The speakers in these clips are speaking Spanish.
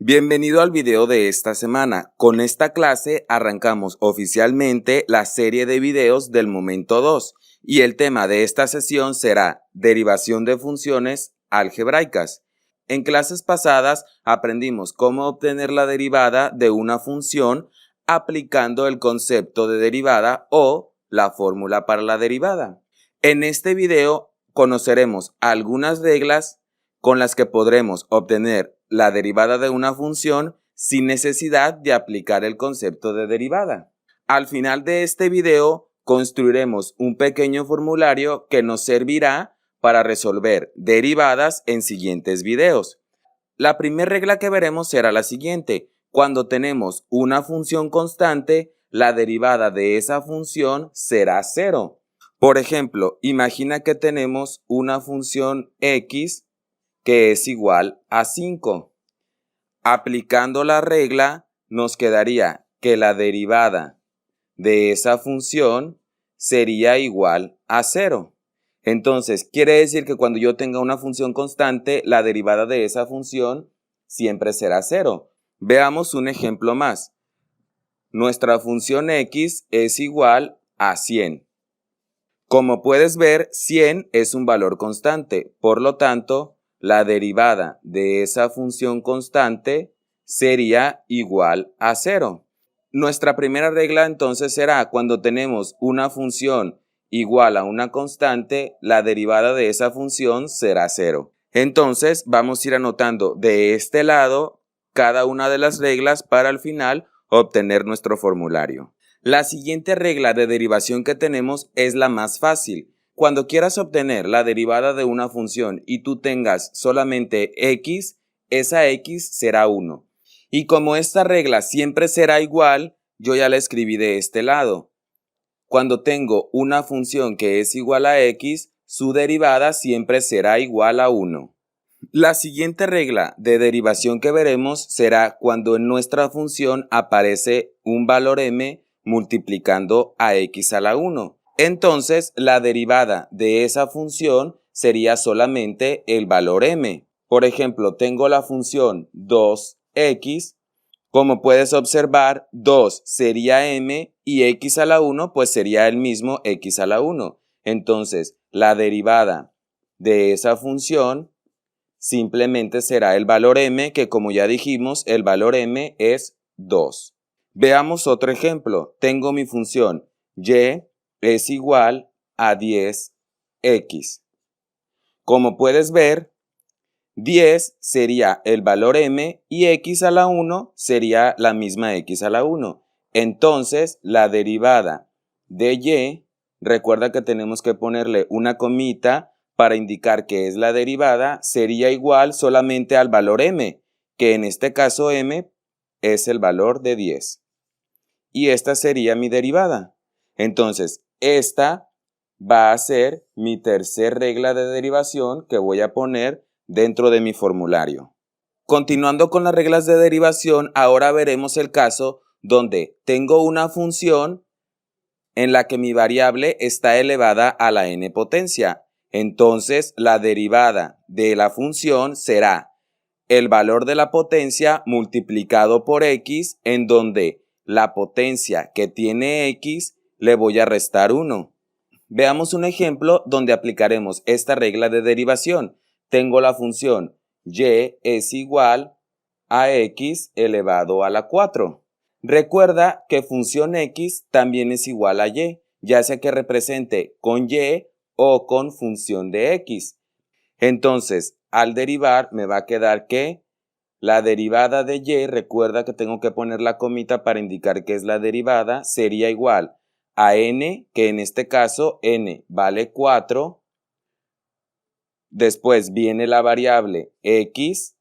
Bienvenido al video de esta semana. Con esta clase arrancamos oficialmente la serie de videos del momento 2 y el tema de esta sesión será derivación de funciones algebraicas. En clases pasadas aprendimos cómo obtener la derivada de una función aplicando el concepto de derivada o la fórmula para la derivada. En este video conoceremos algunas reglas con las que podremos obtener la derivada de una función sin necesidad de aplicar el concepto de derivada. Al final de este video construiremos un pequeño formulario que nos servirá para resolver derivadas en siguientes videos. La primera regla que veremos será la siguiente. Cuando tenemos una función constante, la derivada de esa función será 0. Por ejemplo, imagina que tenemos una función x que es igual a 5. Aplicando la regla, nos quedaría que la derivada de esa función sería igual a 0. Entonces, quiere decir que cuando yo tenga una función constante, la derivada de esa función siempre será 0. Veamos un ejemplo más. Nuestra función x es igual a 100. Como puedes ver, 100 es un valor constante, por lo tanto, la derivada de esa función constante sería igual a 0. Nuestra primera regla entonces será cuando tenemos una función igual a una constante, la derivada de esa función será 0. Entonces vamos a ir anotando de este lado cada una de las reglas para al final obtener nuestro formulario. La siguiente regla de derivación que tenemos es la más fácil. Cuando quieras obtener la derivada de una función y tú tengas solamente x, esa x será 1. Y como esta regla siempre será igual, yo ya la escribí de este lado. Cuando tengo una función que es igual a x, su derivada siempre será igual a 1. La siguiente regla de derivación que veremos será cuando en nuestra función aparece un valor m multiplicando a x a la 1. Entonces, la derivada de esa función sería solamente el valor m. Por ejemplo, tengo la función 2x. Como puedes observar, 2 sería m y x a la 1 pues sería el mismo x a la 1. Entonces, la derivada de esa función simplemente será el valor m, que como ya dijimos, el valor m es 2. Veamos otro ejemplo. Tengo mi función y es igual a 10x. Como puedes ver, 10 sería el valor m y x a la 1 sería la misma x a la 1. Entonces, la derivada de y, recuerda que tenemos que ponerle una comita para indicar que es la derivada, sería igual solamente al valor m, que en este caso m es el valor de 10. Y esta sería mi derivada. Entonces, esta va a ser mi tercera regla de derivación que voy a poner dentro de mi formulario. Continuando con las reglas de derivación, ahora veremos el caso donde tengo una función en la que mi variable está elevada a la n potencia. Entonces, la derivada de la función será el valor de la potencia multiplicado por x, en donde la potencia que tiene x le voy a restar 1. Veamos un ejemplo donde aplicaremos esta regla de derivación. Tengo la función y es igual a x elevado a la 4. Recuerda que función x también es igual a y, ya sea que represente con y o con función de x. Entonces, al derivar me va a quedar que la derivada de y, recuerda que tengo que poner la comita para indicar que es la derivada, sería igual a n, que en este caso n vale 4. Después viene la variable x,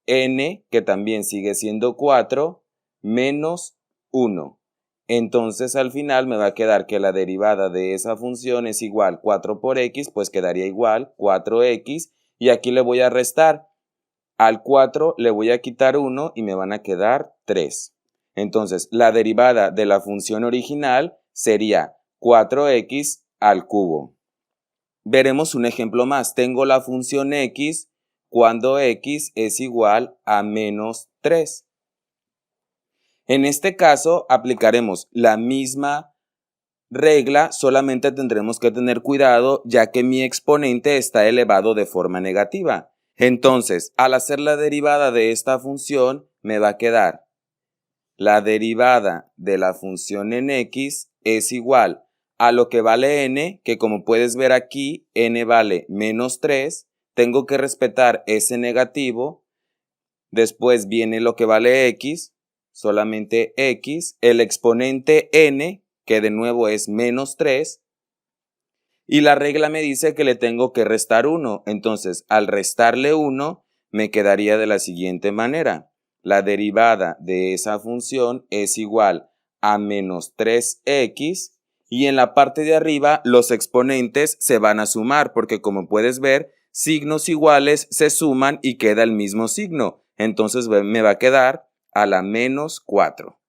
n, que también sigue siendo 4, menos 1. Entonces al final me va a quedar que la derivada de esa función es igual 4 por x, pues quedaría igual 4x, y aquí le voy a restar. Al 4 le voy a quitar 1 y me van a quedar 3. Entonces, la derivada de la función original sería 4x al cubo. Veremos un ejemplo más. Tengo la función x cuando x es igual a menos 3. En este caso aplicaremos la misma regla, solamente tendremos que tener cuidado ya que mi exponente está elevado de forma negativa. Entonces, al hacer la derivada de esta función, me va a quedar la derivada de la función en x es igual a lo que vale n, que como puedes ver aquí, n vale menos 3. Tengo que respetar ese negativo. Después viene lo que vale x, solamente x, el exponente n, que de nuevo es menos 3, y la regla me dice que le tengo que restar 1. Entonces, al restarle 1, me quedaría de la siguiente manera. La derivada de esa función es igual a menos 3x, y en la parte de arriba los exponentes se van a sumar, porque como puedes ver, signos iguales se suman y queda el mismo signo. Entonces me va a quedar a la menos 4.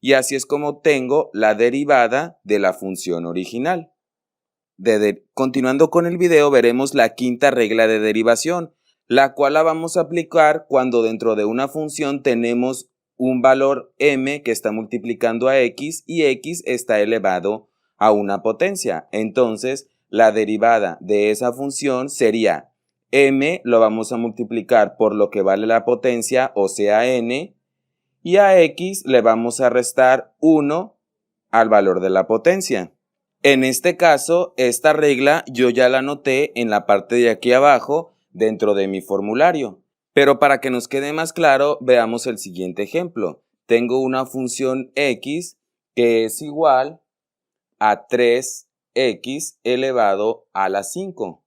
Y así es como tengo la derivada de la función original. Continuando con el video, veremos la quinta regla de derivación, la cual la vamos a aplicar cuando dentro de una función tenemos un valor m que está multiplicando a x y x está elevado a una potencia. Entonces, la derivada de esa función sería m lo vamos a multiplicar por lo que vale la potencia, o sea n, y a x le vamos a restar 1 al valor de la potencia. En este caso, esta regla yo ya la anoté en la parte de aquí abajo dentro de mi formulario. Pero para que nos quede más claro, veamos el siguiente ejemplo. Tengo una función x que es igual a 3x elevado a la 5.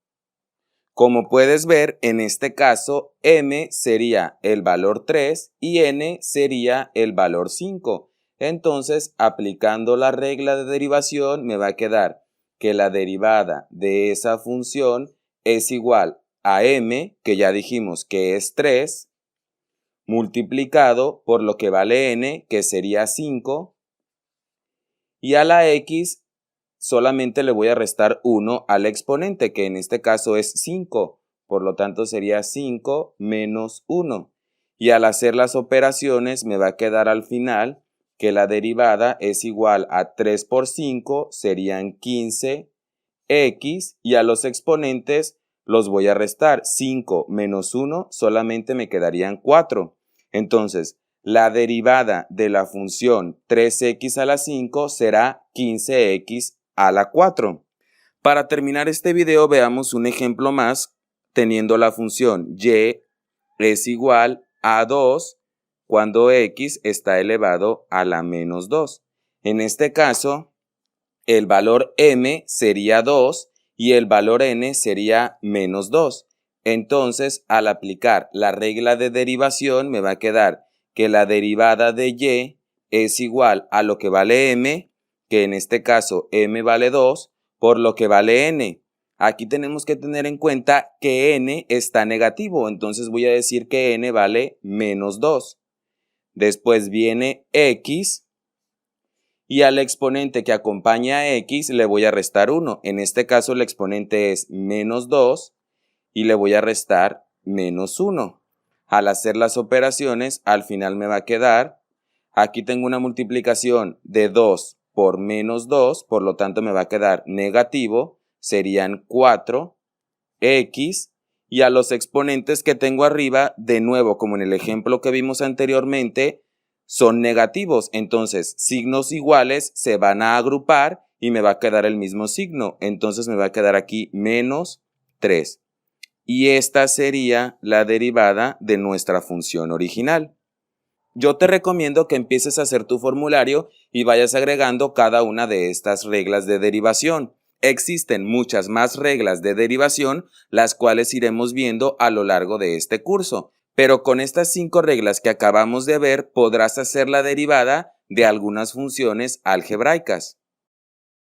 Como puedes ver, en este caso, m sería el valor 3 y n sería el valor 5. Entonces, aplicando la regla de derivación, me va a quedar que la derivada de esa función es igual a m, que ya dijimos que es 3, multiplicado por lo que vale n, que sería 5, y a la x solamente le voy a restar 1 al exponente, que en este caso es 5. Por lo tanto, sería 5 menos 1. Y al hacer las operaciones, me va a quedar al final que la derivada es igual a 3 por 5, serían 15x, y a los exponentes los voy a restar. 5 menos 1 solamente me quedarían 4. Entonces, la derivada de la función 3x a la 5 será 15x a la 4. Para terminar este video, veamos un ejemplo más teniendo la función y es igual a 2 cuando x está elevado a la menos 2. En este caso, el valor m sería 2 y el valor n sería menos 2. Entonces, al aplicar la regla de derivación, me va a quedar que la derivada de y es igual a lo que vale m, que en este caso m vale 2, por lo que vale n. Aquí tenemos que tener en cuenta que n está negativo, entonces voy a decir que n vale menos 2. Después viene x, y al exponente que acompaña a x le voy a restar 1. En este caso el exponente es menos 2 y le voy a restar menos 1. Al hacer las operaciones, al final me va a quedar, aquí tengo una multiplicación de 2 por menos 2, por lo tanto me va a quedar negativo, serían 4x, y a los exponentes que tengo arriba, de nuevo, como en el ejemplo que vimos anteriormente, son negativos. Entonces, signos iguales se van a agrupar y me va a quedar el mismo signo. Entonces me va a quedar aquí menos 3. Y esta sería la derivada de nuestra función original. Yo te recomiendo que empieces a hacer tu formulario y vayas agregando cada una de estas reglas de derivación. Existen muchas más reglas de derivación, las cuales iremos viendo a lo largo de este curso. Pero con estas 5 reglas que acabamos de ver, podrás hacer la derivada de algunas funciones algebraicas.